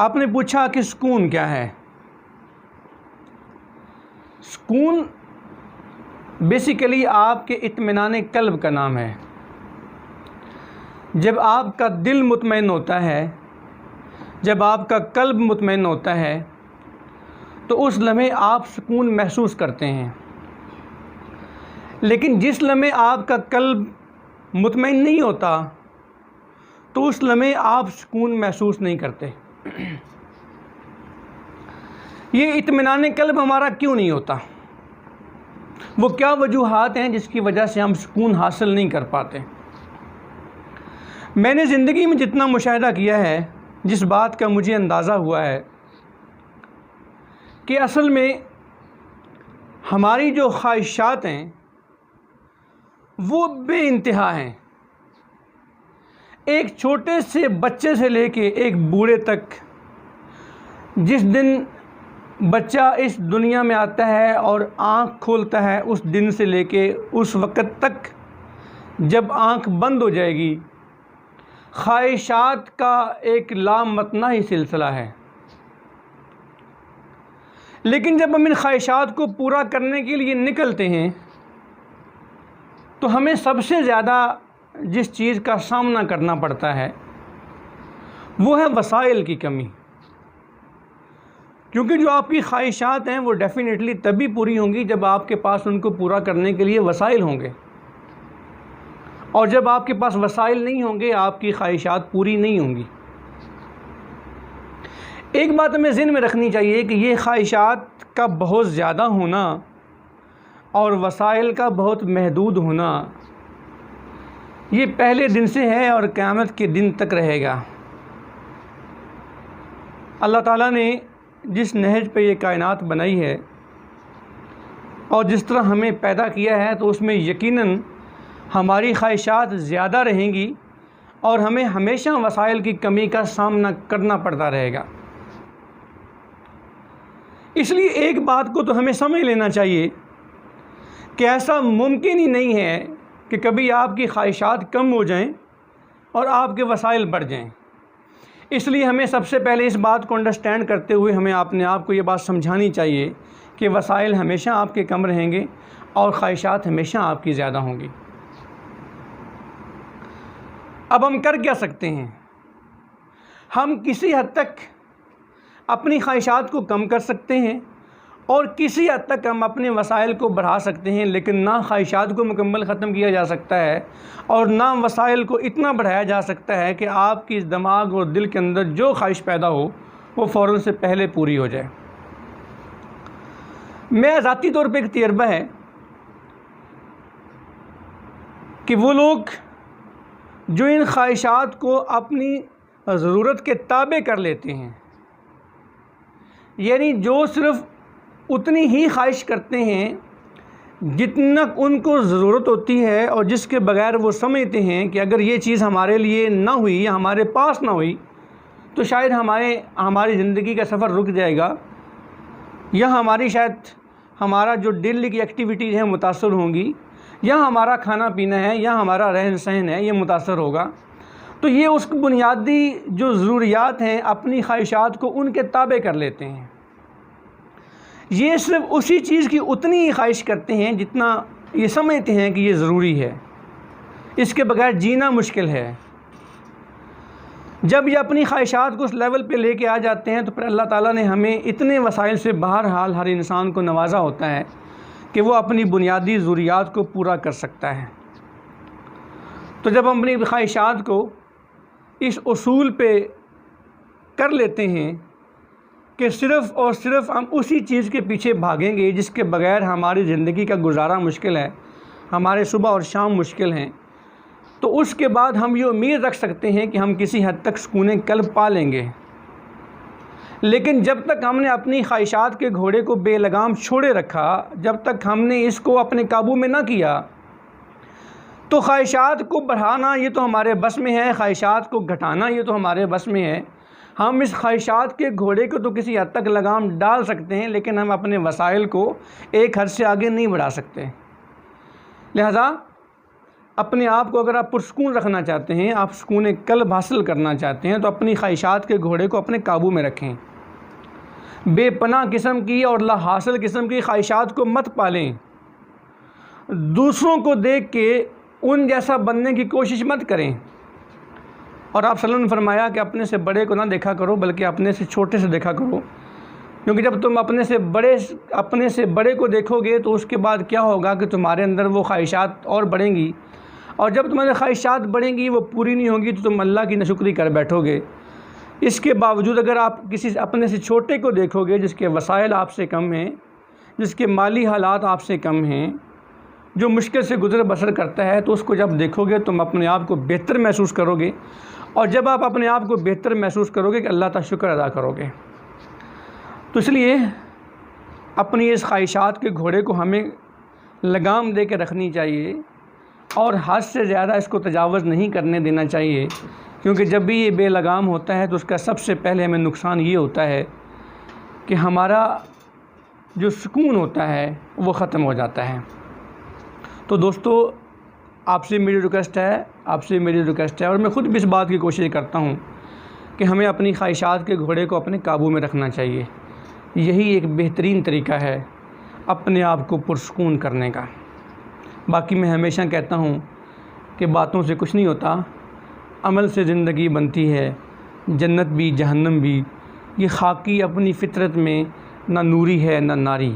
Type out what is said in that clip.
आपने पूछा कि सुकून क्या है। सुकून बेसिकली आपके इत्मीनान कल्ब का नाम है। जब आपका दिल मुतमईन होता है, जब आपका कल्ब मुतमईन होता है, तो उस लम्हे आप सुकून महसूस करते हैं। लेकिन जिस लम्हे आपका कल्ब मुतमईन नहीं होता, तो उस लम्हे आप सुकून महसूस नहीं करते। ये इत्मीनान कल्ब हमारा क्यों नहीं होता? वो क्या वजूहात हैं जिसकी वजह से हम सुकून हासिल नहीं कर पाते? मैंने ज़िंदगी में जितना मुशाहिदा किया है, जिस बात का मुझे अंदाज़ा हुआ है कि असल में हमारी जो ख्वाहिशात हैं वो बेइंतहा हैं। एक छोटे से बच्चे से लेके एक बूढ़े तक, जिस दिन बच्चा इस दुनिया में आता है और आँख खोलता है, उस दिन से लेके उस वक़्त तक जब आँख बंद हो जाएगी, ख्वाहिशात का एक लामतना ही सिलसिला है। लेकिन जब हम इन ख्वाहिशात को पूरा करने के लिए निकलते हैं, तो हमें सबसे ज़्यादा जिस चीज़ का सामना करना पड़ता है वो है वसाइल की कमी। क्योंकि जो आपकी ख्वाहिशात हैं वो डेफ़िनेटली तभी पूरी होंगी जब आपके पास उनको पूरा करने के लिए वसाइल होंगे, और जब आपके पास वसाइल नहीं होंगे आपकी ख्वाहिशात पूरी नहीं होंगी। एक बात हमें ज़हन में रखनी चाहिए कि ये ख्वाहिशात का बहुत ज़्यादा होना और वसाइल का बहुत महदूद होना, ये पहले दिन से है और क़यामत के दिन तक रहेगा। अल्लाह ताला ने जिस नहज पे ये कायनात बनाई है और जिस तरह हमें पैदा किया है, तो उसमें यकीनन हमारी ख्वाहिशात ज़्यादा रहेंगी और हमें हमेशा वसाइल की कमी का सामना करना पड़ता रहेगा। इसलिए एक बात को तो हमें समझ लेना चाहिए कि ऐसा मुमकिन ही नहीं है कि कभी आपकी ख्वाहिशात कम हो जाएं और आपके वसाइल बढ़ जाएं। इसलिए हमें सबसे पहले इस बात को अंडरस्टैंड करते हुए हमें अपने आप को ये बात समझानी चाहिए कि वसाइल हमेशा आपके कम रहेंगे और ख्वाहिशात हमेशा आपकी ज़्यादा होंगी। अब हम कर क्या सकते हैं? हम किसी हद तक अपनी ख्वाहिशात को कम कर सकते हैं और किसी हद तक हम अपने वसाइल को बढ़ा सकते हैं, लेकिन ना ख्वाहिशात को मुकम्मल ख़त्म किया जा सकता है और ना वसाइल को इतना बढ़ाया जा सकता है कि आपकी दिमाग और दिल के अंदर जो ख्वाहिश पैदा हो वो फ़ौरन से पहले पूरी हो जाए। मैं ज़ाती तौर पे एक तजर्बा है कि वो लोग जो इन ख्वाहिशात को अपनी ज़रूरत के ताबे कर लेते हैं, यानी जो सिर्फ़ उतनी ही ख्वाहिश करते हैं जितना उनको ज़रूरत होती है और जिसके बग़ैर वो समझते हैं कि अगर ये चीज़ हमारे लिए ना हुई या हमारे पास ना हुई तो शायद हमारी ज़िंदगी का सफ़र रुक जाएगा, या हमारा जो डेली की एक्टिविटीज़ हैं मुतासर होंगी, या हमारा खाना पीना है या हमारा रहन सहन है ये मुतासर होगा। तो ये उस बुनियादी जो ज़रूरियात हैं अपनी ख्वाहिशात को उनके ताबे कर लेते हैं। ये सिर्फ़ उसी चीज़ की उतनी ही ख्वाहिश करते हैं जितना ये समझते हैं कि ये ज़रूरी है, इसके बगैर जीना मुश्किल है। जब ये अपनी ख्वाहिशात को उस लेवल पे लेके आ जाते हैं तो फिर अल्लाह ताला ने हमें इतने वसाइल से बहरहाल हर इंसान को नवाजा होता है कि वो अपनी बुनियादी ज़रूरियात को पूरा कर सकता है। तो जब हम अपनी ख्वाहिशात को इस उसूल पे कर लेते हैं कि सिर्फ़ और सिर्फ़ हम उसी चीज़ के पीछे भागेंगे जिसके बग़ैर हमारी ज़िंदगी का गुजारा मुश्किल है, हमारे सुबह और शाम मुश्किल हैं, तो उसके बाद हम ये उम्मीद रख सकते हैं कि हम किसी हद तक सुकून क़ल्ब पा लेंगे। लेकिन जब तक हमने अपनी ख्वाहिशात के घोड़े को बेलगाम छोड़े रखा, जब तक हमने इसको अपने काबू में ना किया, तो ख्वाहिशात को बढ़ाना ये तो हमारे बस में है, ख्वाहिशात को घटाना ये तो हमारे बस में है। हम इस ख्वाहिशात के घोड़े को तो किसी हद तक लगाम डाल सकते हैं, लेकिन हम अपने वसाइल को एक हद से आगे नहीं बढ़ा सकते। लिहाजा अपने आप को अगर आप पुरस्कून रखना चाहते हैं, आप सुकून कल्ब हासिल करना चाहते हैं, तो अपनी ख्वाहिशात के घोड़े को अपने काबू में रखें। बेपनाह किस्म की और ला हासिल किस्म की ख्वाहिशात को मत पालें। दूसरों को देख के उन जैसा बनने की कोशिश मत करें। और आप सल्लल्लाहु अलैहि वसल्लम ने फरमाया कि अपने से बड़े को ना देखा करो, बल्कि अपने से छोटे से देखा करो, क्योंकि जब तुम अपने से बड़े को देखोगे तो उसके बाद क्या होगा कि तुम्हारे अंदर वो ख्वाहिशात और बढ़ेंगी, और जब तुम्हारी ख्वाहिशात बढ़ेंगी वो पूरी नहीं होंगी तो तुम अल्लाह की नाशुक्री कर बैठोगे। इसके बावजूद अगर आप किसी अपने से छोटे को देखोगे, जिसके वसाइल आपसे कम हैं, जिसके माली हालात आपसे कम हैं, जो मुश्किल से गुज़र बसर करता है, तो उसको जब देखोगे तुम अपने आप को बेहतर महसूस करोगे, और जब आप अपने आप को बेहतर महसूस करोगे कि अल्लाह का शुक्र अदा करोगे। तो इसलिए अपनी इस ख्वाहिशात के घोड़े को हमें लगाम दे के रखनी चाहिए और हद से ज़्यादा इसको तजावज़ नहीं करने देना चाहिए, क्योंकि जब भी ये बेलगाम होता है तो उसका सबसे पहले हमें नुकसान ये होता है कि हमारा जो सुकून होता है वो ख़त्म हो जाता है। तो दोस्तों, आपसे मेरी रिक्वेस्ट है और मैं ख़ुद भी इस बात की कोशिश करता हूँ कि हमें अपनी ख्वाहिशात के घोड़े को अपने काबू में रखना चाहिए। यही एक बेहतरीन तरीका है अपने आप को पुरसुकून करने का। बाकी मैं हमेशा कहता हूँ कि बातों से कुछ नहीं होता, अमल से ज़िंदगी बनती है, जन्नत भी जहन्नम भी। ये खाकी अपनी फ़ितरत में ना नूरी है ना नारी।